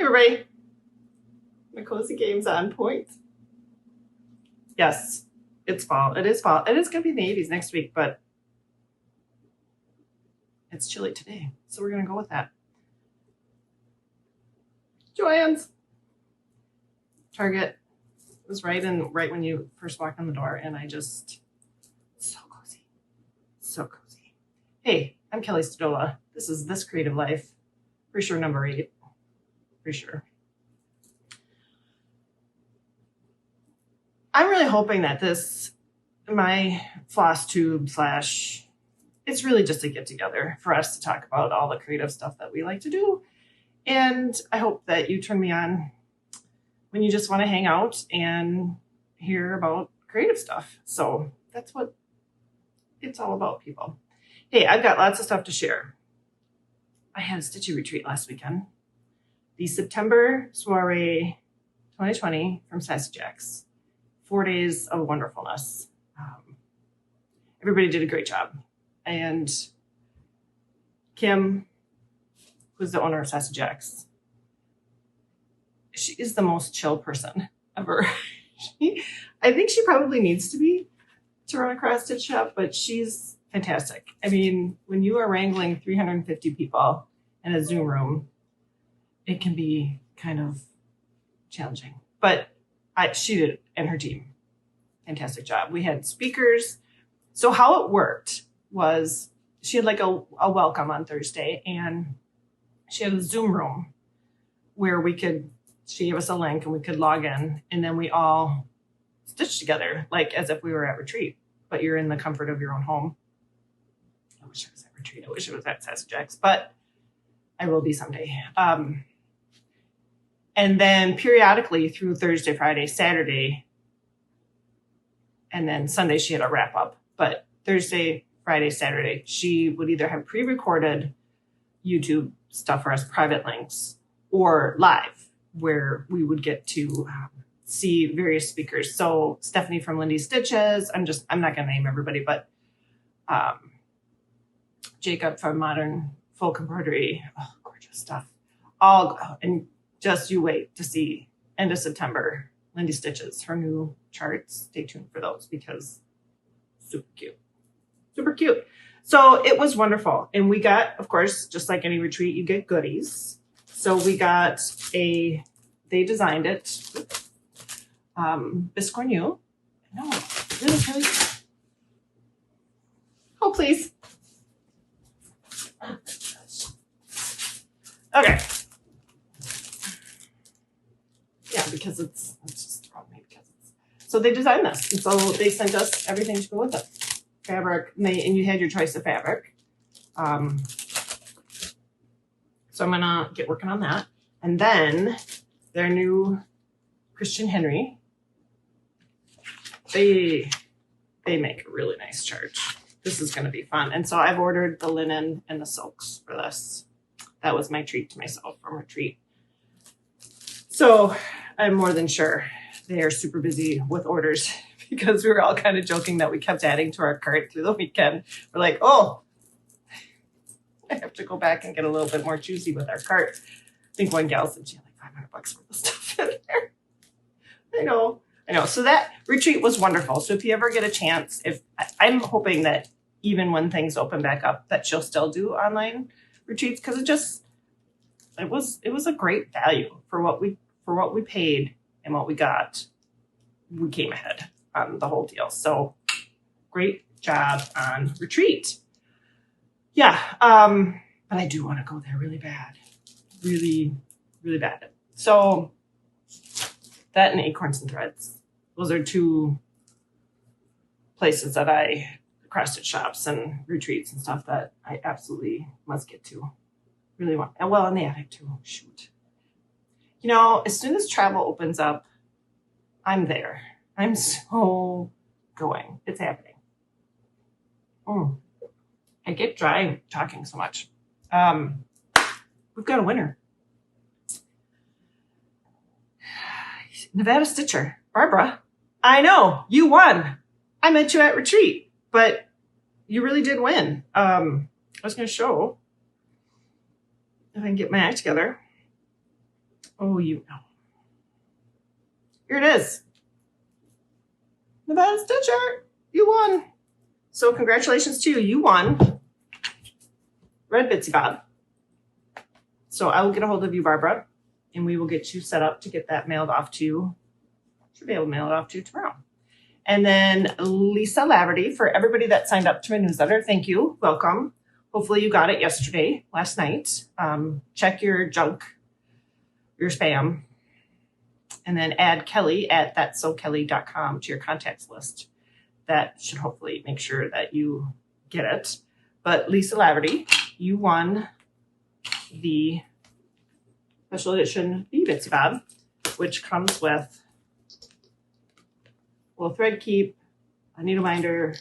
everybody. My cozy game's on point. Yes, it's fall. It is fall. It is going to be in the 80s next week, but it's chilly today. So we're going to go with that. Joann's. Target was right when you first walk in the door, and I just, so cozy. So cozy. Hey, I'm Kelly Stodola. This is This Creative Life. For sure, number 8. For sure. I'm really hoping that my floss tube / it's really just a get together for us to talk about all the creative stuff that we like to do. And I hope that you turn me on when you just want to hang out and hear about creative stuff. So that's what it's all about, people. Hey, I've got lots of stuff to share. I had a stitchy retreat last weekend. The September soiree 2020 from Sassy. 4 days of wonderfulness. Everybody did a great job. And Kim, who's the owner of Sassy, she is the most chill person ever. I think she probably needs to be to run a cross stitch shop, but she's fantastic. I mean, when you are wrangling 350 people in a Zoom room, it can be kind of challenging. But she did, and her team, fantastic job. We had speakers. So how it worked was she had like a welcome on Thursday, and she had a Zoom room where she gave us a link and we could log in, and then we all stitched together, like as if we were at retreat, but you're in the comfort of your own home. I wish I was at retreat. I wish it was at Sassy, but I will be someday. And then periodically through Thursday, Friday, Saturday, and then Sunday she had a wrap up. But Thursday, Friday, Saturday, she would either have pre-recorded YouTube stuff for us, private links, or live, where we would get to see various speakers. So Stephanie from Lindy Stitches, I'm not going to name everybody, but Jacob from Modern Folk Embroidery, gorgeous stuff. And just you wait to see end of September, Lindy Stitches, her new charts. Stay tuned for those because super cute. Super cute. So it was wonderful. And we got, of course, just like any retreat, you get goodies. So we got they designed it. Biscornu. No, really, Kelly. Oh, please. Okay. Yeah, because it's just wrong. So they designed this. And so they sent us everything to go with it. Fabric, and you had your choice of fabric. So I'm gonna get working on that. And then their new Christian Henry, they make a really nice chart. This is gonna be fun. And so I've ordered the linen and the silks for this. That was my treat to myself from retreat. So I'm more than sure they are super busy with orders because we were all kind of joking that we kept adding to our cart through the weekend. We're like, oh, I have to go back and get a little bit more choosy with our cart. I think one gal said she had like $500 worth of stuff in there. I know. So that retreat was wonderful. So if you ever get a chance, I'm hoping that even when things open back up, that she'll still do online retreats, because it was a great value for what we paid and what we got. We came ahead on the whole deal. So great job on retreat. Yeah. But I do want to go there really bad. Really, really bad. So that and Acorns and Threads. Those are 2 places that cross-stitch shops and retreats and stuff that I absolutely must get to. Really want. And well, in the attic too. Shoot. You know, as soon as travel opens up, I'm there. I'm so going. It's happening. I get dry talking so much. We've got a winner. Nevada Stitcher. Barbara, I know, you won. I met you at retreat, but you really did win. I was going to show if I can get my act together. Oh, you know. Here it is. Nevada Stitcher, you won. So congratulations to you. You won Red Bitzy Bob. So I will get a hold of you, Barbara, and we will get you set up to get that mailed off to you. Should be able to mail it off to you tomorrow. And then Lisa Laverty, for everybody that signed up to my newsletter, thank you. Welcome. Hopefully you got it last night. Check your junk, your spam, and then add Kelly at thatsokelly.com to your contacts list. That should hopefully make sure that you get it. But Lisa Laverty, you won the special edition Bitzy Bob, which comes with a little thread keep, a needle minder,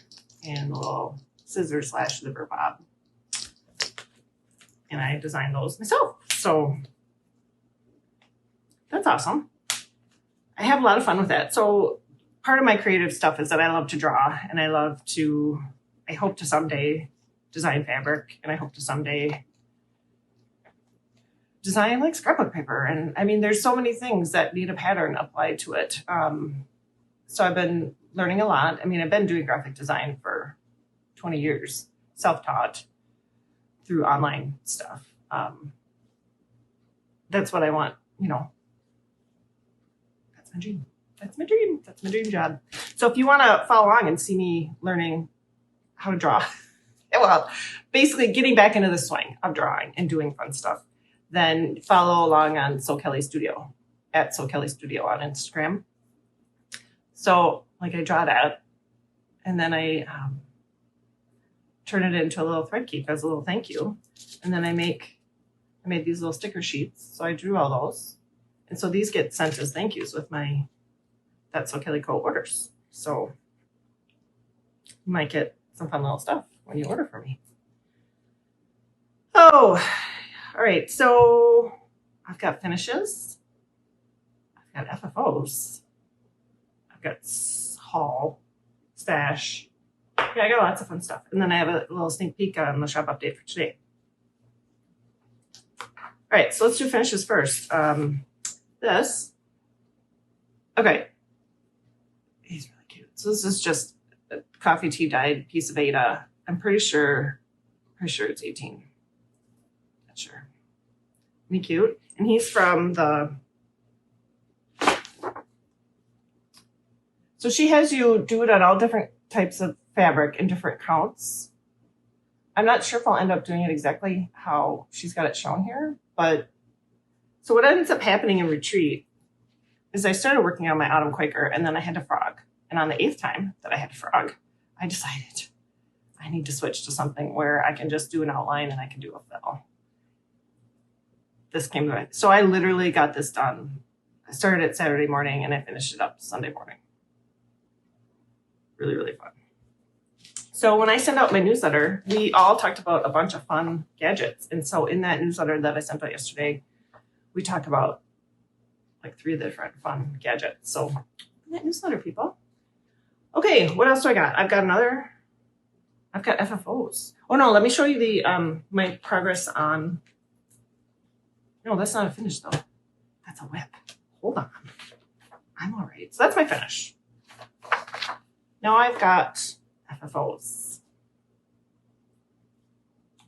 and a little scissor/liver bob. And I designed those myself. So that's awesome. I have a lot of fun with that. So part of my creative stuff is that I love to draw, and I hope to someday design fabric, and I hope to someday design like scrapbook paper. And I mean, there's so many things that need a pattern applied to it. So I've been learning a lot. I mean, I've been doing graphic design for 20 years, self-taught through online stuff. That's what I want, you know. That's my dream. That's my dream. That's my dream job. So if you want to follow along and see me learning how to draw, well, basically getting back into the swing of drawing and doing fun stuff, then follow along on So Kelly Studio, at So Kelly Studio on Instagram. So like I draw that, and then I turn it into a little thread keep as a little thank you. And then I made these little sticker sheets. So I drew all those. And so these get sent as thank yous with my That's So Kelly Co. orders. So you might get some fun little stuff when you order from me. Oh, all right. So I've got finishes. I've got FFOs. I've got haul, stash. Yeah, I got lots of fun stuff. And then I have a little sneak peek on the shop update for today. All right, so let's do finishes first. This. Okay. He's really cute. So this is just a coffee tea dyed piece of Ada. I'm pretty sure it's 18. Not sure. Isn't he cute? And he's from the... So she has you do it on all different types of fabric in different counts. I'm not sure if I'll end up doing it exactly how she's got it shown here, but so what ends up happening in retreat is I started working on my autumn Quaker, and then I had to frog. And on the 8th time that I had to frog, I decided I need to switch to something where I can just do an outline and I can do a fill. This came to it. So I literally got this done. I started it Saturday morning and I finished it up Sunday morning. Really, really fun. So when I sent out my newsletter, we all talked about a bunch of fun gadgets. And so in that newsletter that I sent out yesterday, we talked about like 3 different fun gadgets. So in that newsletter, people. Okay, what else do I got? I've got FFOs. Oh no, let me show you the my progress on. No, that's not a finish though. That's a whip. Hold on. I'm all right. So that's my finish. Now I've got FFOs.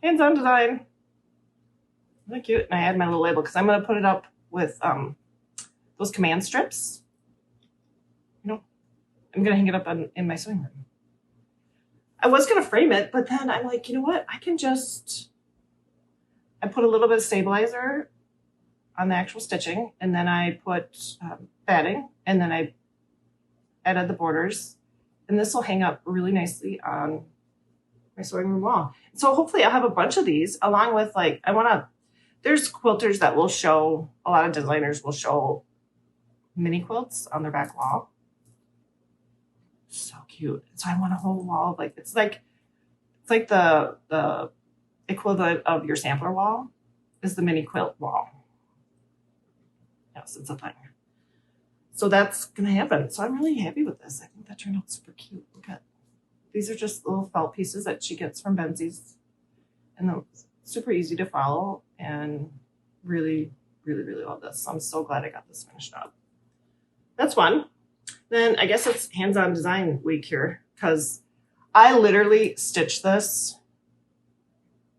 Hands-on design. Really cute. And I add my little label because I'm going to put it up with those command strips. You know, I'm going to hang it up in my sewing room. I was going to frame it, but then I'm like, you know what? I put a little bit of stabilizer on the actual stitching, and then I put batting, and then I added the borders. And this will hang up really nicely on my sewing room wall. So hopefully I'll have a bunch of these along with there's quilters that will show, a lot of designers will show mini quilts on their back wall. So cute. So I want a whole wall of it's like the equivalent of your sampler wall is the mini quilt wall. Yes, it's a thing. So that's going to happen. So I'm really happy with this. I think that turned out super cute. Look at these are just little felt pieces that she gets from Bitzy's, and they're super easy to follow and really, really, really love this. So I'm so glad I got this finished up. That's one. Then I guess it's hands-on design week here because I literally stitched this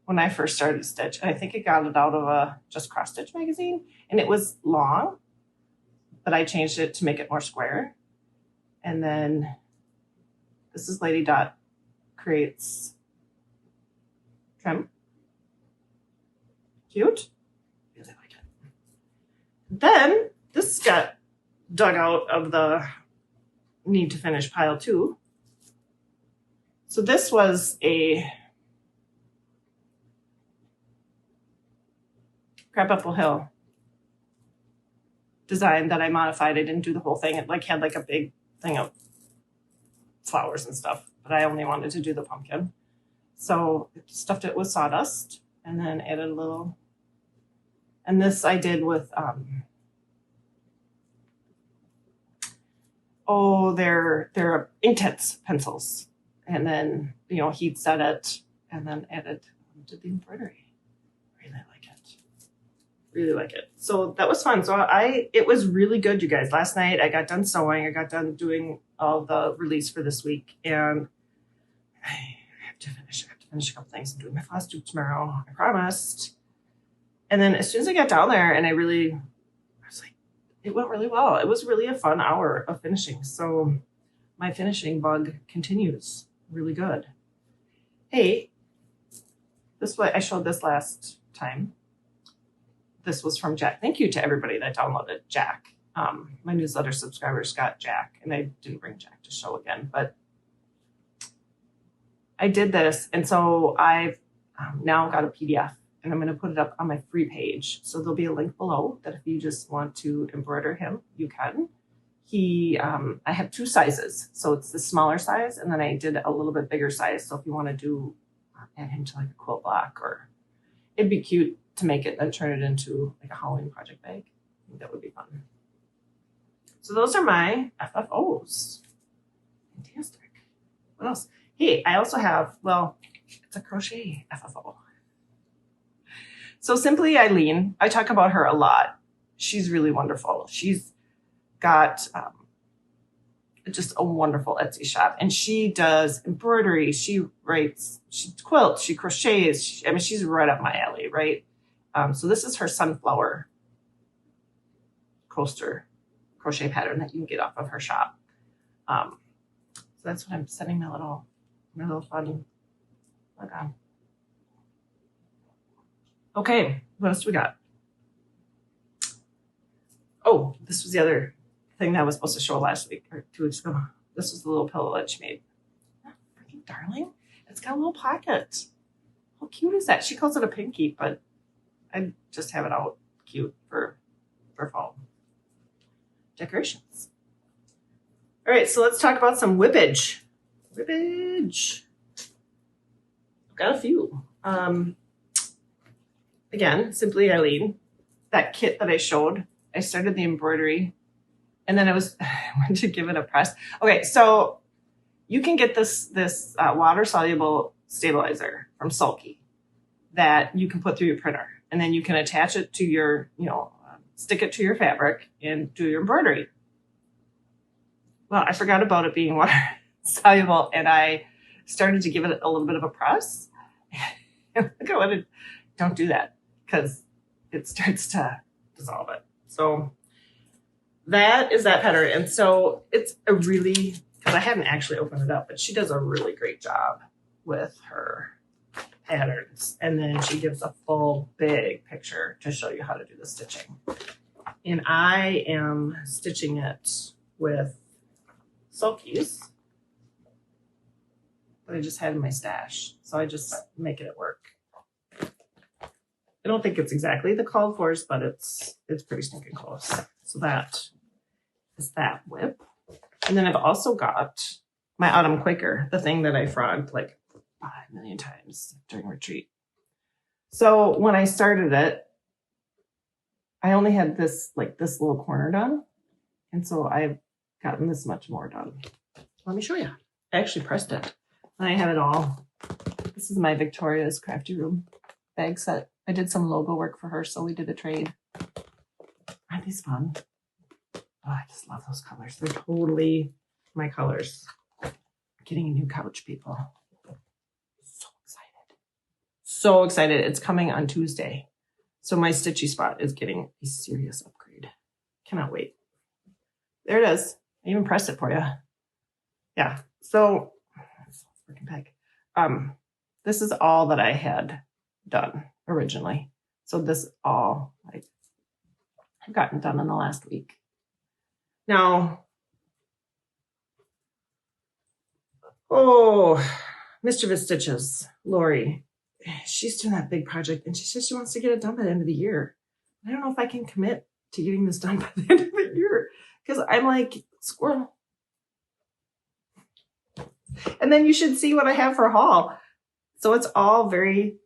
when I first started to stitch. And I think I got it out of a Just Cross Stitch magazine. And it was long, but I changed it to make it more square. And then this is Lady Dot Creates Trim. Cute. Really like it. Then this got dug out of the need to finish pile 2. So this was a Crab Apple Hill design that I modified. I didn't do the whole thing. It like had like a big thing of flowers and stuff, but I only wanted to do the pumpkin. So I stuffed it with sawdust and then added a little, and this I did with, they're Inktense pencils. And then, you know, heat set it and then added to the embroidery. Really like it. Really like it. So that was fun. So it was really good, you guys. Last night I got done sewing. I got done doing all the release for this week. And I have to finish a couple things. I'm doing my floss tube tomorrow. I promised. And then as soon as I got down there and I was like, it went really well. It was really a fun hour of finishing. So my finishing bug continues really good. Hey, this way I showed this last time. This was from Jack. Thank you to everybody that downloaded Jack. My newsletter subscribers got Jack, and I didn't bring Jack to show again, but I did this. And so I've now got a PDF, and I'm going to put it up on my free page. So there'll be a link below that if you just want to embroider him, you can. I have 2 sizes. So it's the smaller size, and then I did a little bit bigger size. So if you want to add him to like a quilt block, or it'd be cute to make it and turn it into like a Halloween project bag. I think that would be fun. So those are my FFOs. Fantastic. What else? Hey, I also have, well, it's a crochet FFO. So Simply Eilene, I talk about her a lot. She's really wonderful. She's got just a wonderful Etsy shop, and she does embroidery. She writes, she quilts, she crochets. I mean, she's right up my alley, right? So this is her sunflower coaster crochet pattern that you can get off of her shop. So that's what I'm setting my little fun look on. Okay, what else do we got? Oh, this was the other thing that I was supposed to show last week or 2 weeks ago. This was the little pillow that she made. Oh, freaking darling. It's got a little pocket. How cute is that? She calls it a pinky, but I just have it out cute for fall decorations. All right, so let's talk about some whippage. Whippage. I've got a few. Again, Simply Eilene. That kit that I showed, I started the embroidery, and then I went to give it a press. Okay, so you can get this water-soluble stabilizer from Sulky that you can put through your printer, and then you can attach it to your, stick it to your fabric and do your embroidery. Well, I forgot about it being water-soluble, and I started to give it a little bit of a press. Look at what it, don't do that, because it starts to dissolve it. So that is that pattern. And so it's a really, because I haven't actually opened it up, but she does a really great job with her patterns. And then she gives a full big picture to show you how to do the stitching. And I am stitching it with Sulkies that I just had in my stash. So I just making it work. I don't think it's exactly the called for, but it's pretty stinking close. So that is that whip. And then I've also got my Autumn Quaker, the thing that I frogged like 5 million times during retreat. So when I started it, I only had this little corner done. And so I've gotten this much more done. Let me show you. I actually pressed it. And I have it all. This is my Victoria's Crafty Room bag set. I did some logo work for her, so we did a trade. these fun? Oh, I just love those colors. They're totally my colors. Getting a new couch, people. So excited. So excited. It's coming on Tuesday. So my stitchy spot is getting a serious upgrade. Cannot wait. There it is. I even pressed it for you. Yeah. So freaking big. This is all that I had done originally. So this all I've gotten done in the last week. Now, Mischievous Stitches, Lori, she's doing that big project and she says she wants to get it done by the end of the year. I don't know if I can commit to getting this done by the end of the year because I'm like, squirrel. And then you should see what I have for haul. So it's all very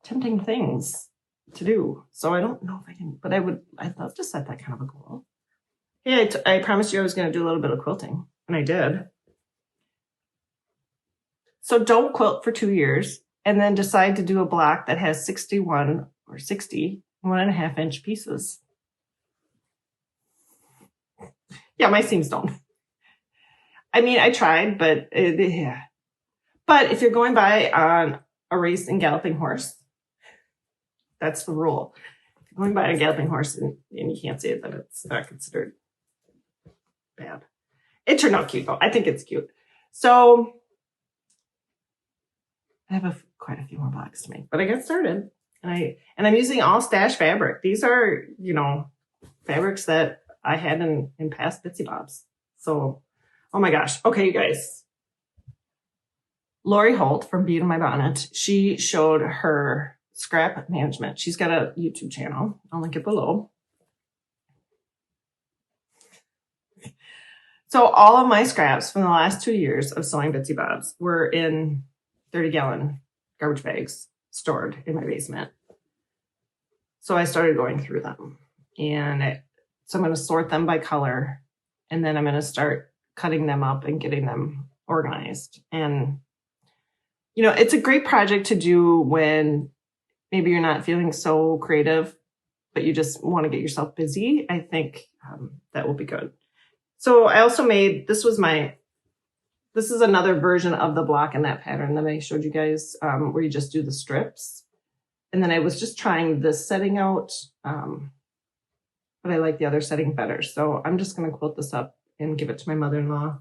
tempting things to do. So I don't know if I can, but I'd love to set that kind of a goal. Yeah, I promised you I was going to do a little bit of quilting, and I did. So don't quilt for 2 years and then decide to do a block that has 61 or 60 1.5 inch pieces. Yeah, my seams don't. I mean, I tried, but yeah. But if you're going by on a race and galloping horse, that's the rule. If you're going by a galloping horse and you can't see it, then it's not considered bad. It turned out cute though. I think it's cute. So I have quite a few more blocks to make, but I got started and I'm using all stash fabric. These are, fabrics that I had in past Bitzy Bobs. So, oh my gosh. Okay, you guys. Lori Holt from Beat in My Bonnet, she showed her scrap management. She's got a YouTube channel. I'll link it below. So all of my scraps from the last 2 years of sewing Bitzy Bobs were in 30-gallon garbage bags stored in my basement. So I started going through them. So I'm going to sort them by color. And then I'm going to start cutting them up and getting them organized. And, it's a great project to do when maybe you're not feeling so creative, but you just want to get yourself busy. I think that will be good. So I also made, this is another version of the block in that pattern that I showed you guys, where you just do the strips. And then I was just trying this setting out, but I like the other setting better. So I'm just going to quilt this up and give it to my mother-in-law.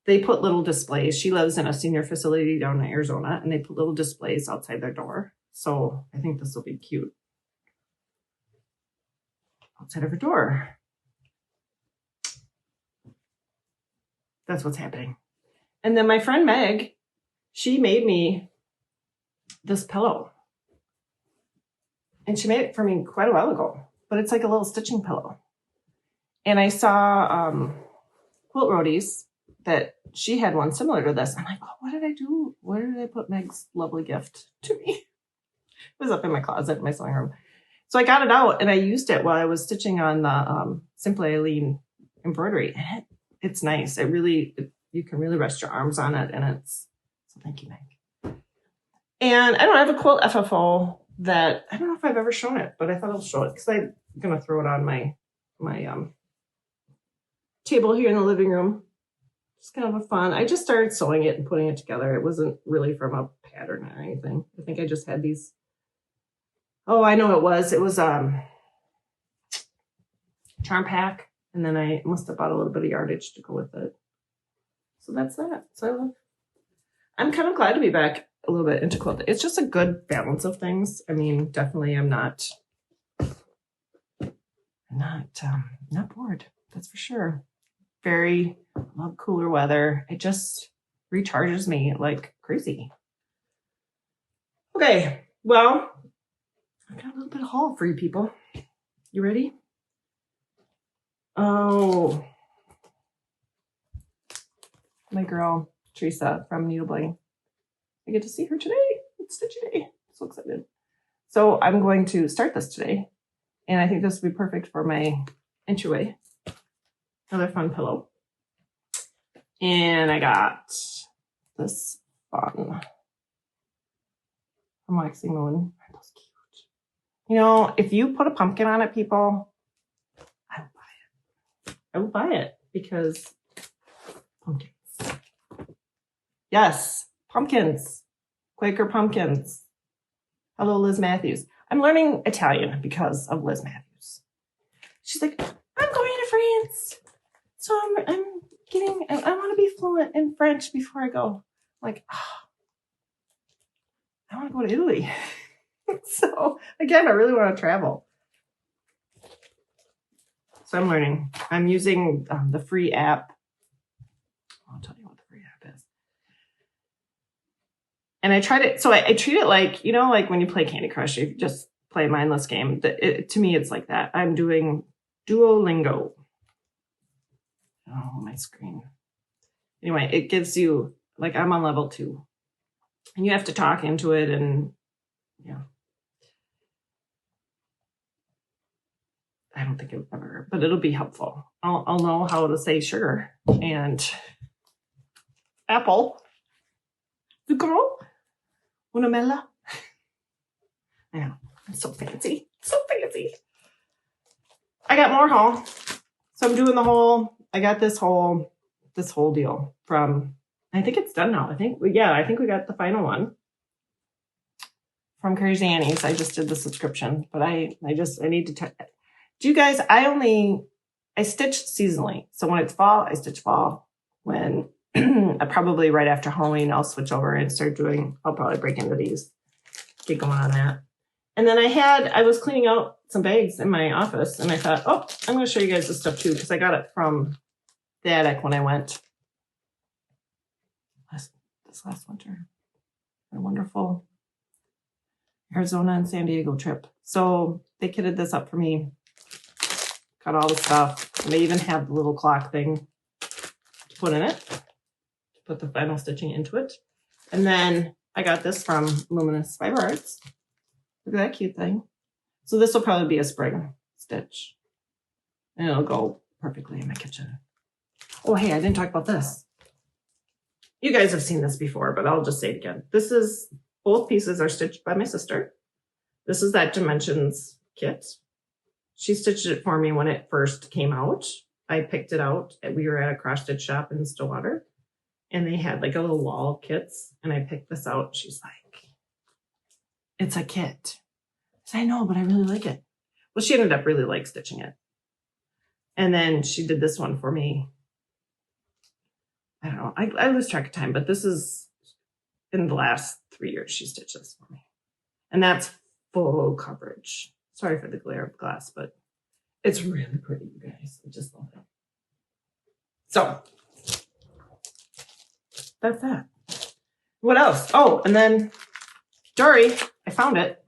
They put little displays. She lives in a senior facility down in Arizona, and they put little displays outside their door. So I think this will be cute outside of her door. That's what's happening. And then my friend Meg, she made me this pillow. And she made it for me quite a while ago, but it's like a little stitching pillow. And I saw Quilt Roadies that she had one similar to this. I'm like, oh, what did I do? Where did I put Meg's lovely gift to me? It was up in my closet in my sewing room. So I got it out and I used it while I was stitching on the Simply Eilene embroidery. And it's nice. You can really rest your arms on it. And so thank you, Meg. And I have a quilt FFO that, I don't know if I've ever shown it, but I thought I'll show it because I'm going to throw it on my table here in the living room. It's kind of a fun. I just started sewing it and putting it together. It wasn't really from a pattern or anything. I think I just had these. Oh, I know it was. It was charm pack. And then I must have bought a little bit of yardage to go with it. So that's that. So I'm kind of glad to be back a little bit into quilting. It's just a good balance of things. I mean, definitely I'm not bored. That's for sure. Love cooler weather. It just recharges me like crazy. Okay, well, I've got a little bit of haul for you people. You ready? Oh, my girl, Teresa from Needlebling. I get to see her today. It's Stitch Day. So excited. So I'm going to start this today. And I think this will be perfect for my entryway. Another fun pillow. And I got this fun from Waxing Moon. That's cute. If you put a pumpkin on it, people, I will buy it because pumpkins. Yes, pumpkins. Quaker pumpkins. Hello, Liz Matthews. I'm learning Italian because of Liz Matthews. She's like, I'm going to France. So I want to be fluent in French before I go. I'm like, I want to go to Italy. So again, I really want to travel. So I'm learning. I'm using the free app. I'll tell you what the free app is. And I tried it. So I treat it like, like when you play Candy Crush, you just play a mindless game. To me, it's like that. I'm doing Duolingo. Oh, my screen. Anyway, it gives you, like, I'm on level 2. And you have to talk into it and, I don't think it ever, but it'll be helpful. I'll know how to say sugar and apple. The girl. Una mela. Yeah, it's so fancy. So fancy. I got more haul. So I'm doing I got this whole deal from, I think it's done now. I think we got the final one from Crazy Annie's. I just did the subscription, but I need to do you guys, I stitch seasonally. So when it's fall, I stitch fall. When probably right after Halloween, I'll switch over and I'll probably break into these, get going on that. And then I was cleaning out some bags in my office and I thought, I'm going to show you guys this stuff too, because I got it from the attic when I went this last winter. A wonderful Arizona and San Diego trip. So they kitted this up for me. Got all the stuff. And they even have the little clock thing to put in it. Put the final stitching into it. And then I got this from Luminous Fiber Arts. Look at that cute thing. So this will probably be a spring stitch. And it'll go perfectly in my kitchen. Oh, hey, I didn't talk about this. You guys have seen this before, but I'll just say it again. Both pieces are stitched by my sister. This is that Dimensions kit. She stitched it for me when it first came out. I picked it out. We were at a cross stitch shop in Stillwater, and they had like a little wall of kits, and I picked this out. She's like, it's a kit. I said, I know, but I really like it. Well, she ended up really stitching it. And then she did this one for me. I don't know. I lose track of time, but this is in the last 3 years she stitched this for me. And that's full coverage. Sorry for the glare of glass, but it's really pretty, you guys. I just love it. So that's that. What else? Oh, and then Dory, I found it.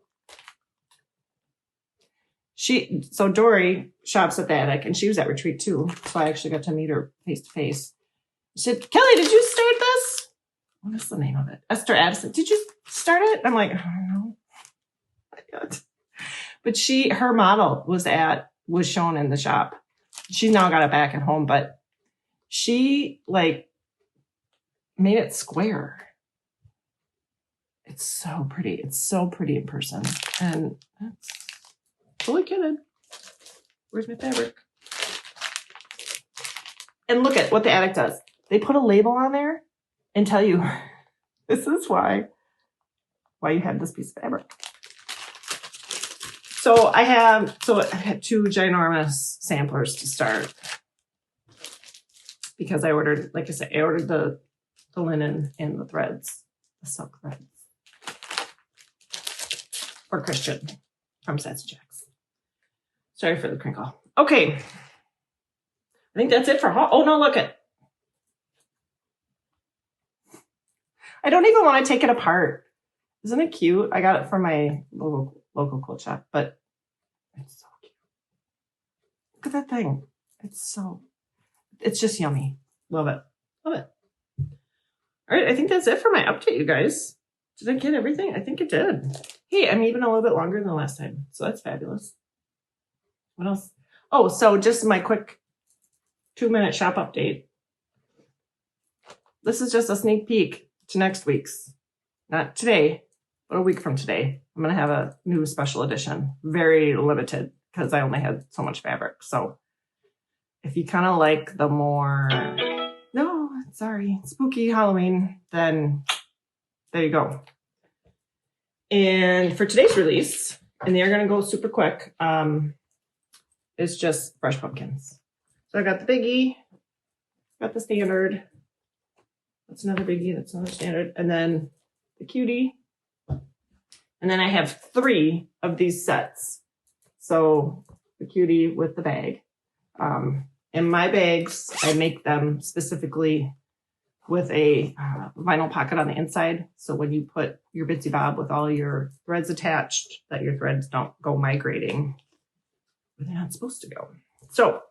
Dory shops at the attic, and she was at retreat too. So I actually got to meet her face to face. She said, Kelly, did you start this? What is the name of it? Esther Addison. Did you start it? I'm like, I don't know. But her model was shown in the shop. She's now got it back at home, but she made it square. It's so pretty. It's so pretty in person. And that's fully kitted. Where's my fabric? And look at what the attic does. They put a label on there and tell you this is why you have this piece of fabric. So I had 2 ginormous samplers to start because I ordered, like I said, the linen and the threads, the silk threads for Christian from Sassy Jacks. Sorry for the crinkle. Okay. I think that's it for haul. Oh no, look it. I don't even want to take it apart. Isn't it cute? I got it from my local quilt shop, but it's so cute. Look at that thing. It's just yummy. Love it. Love it. All right, I think that's it for my update, you guys. Did I get everything? I think it did. Hey, I'm even a little bit longer than the last time, so that's fabulous. What else? Oh, so just my quick 2-minute shop update. This is just a sneak peek to next week's. Not today, but a week from today. I'm going to have a new special edition. Very limited because I only had so much fabric. So if you kind of like the more, no, sorry, spooky Halloween, then there you go. And for today's release, and they're going to go super quick, it's just fresh pumpkins. So I got the biggie, got the standard. That's another biggie, that's another standard. And then the cutie. And then I have 3 of these sets. So the cutie with the bag. In my bags, I make them specifically with a vinyl pocket on the inside. So when you put your Bitzy Bob with all your threads attached, that your threads don't go migrating where they're not supposed to go. So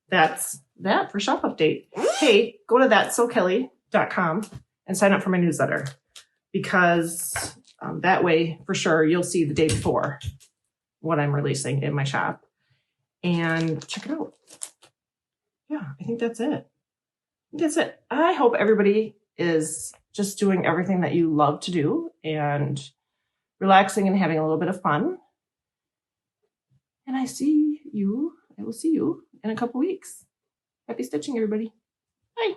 that's that for shop update. Hey, go to thatsokelly.com and sign up for my newsletter, because that way for sure you'll see the day before what I'm releasing in my shop, and check it out. Yeah, I think that's it. That's it. I hope everybody is just doing everything that you love to do and relaxing and having a little bit of fun. And I will see you in a couple weeks. Happy stitching, everybody. Bye.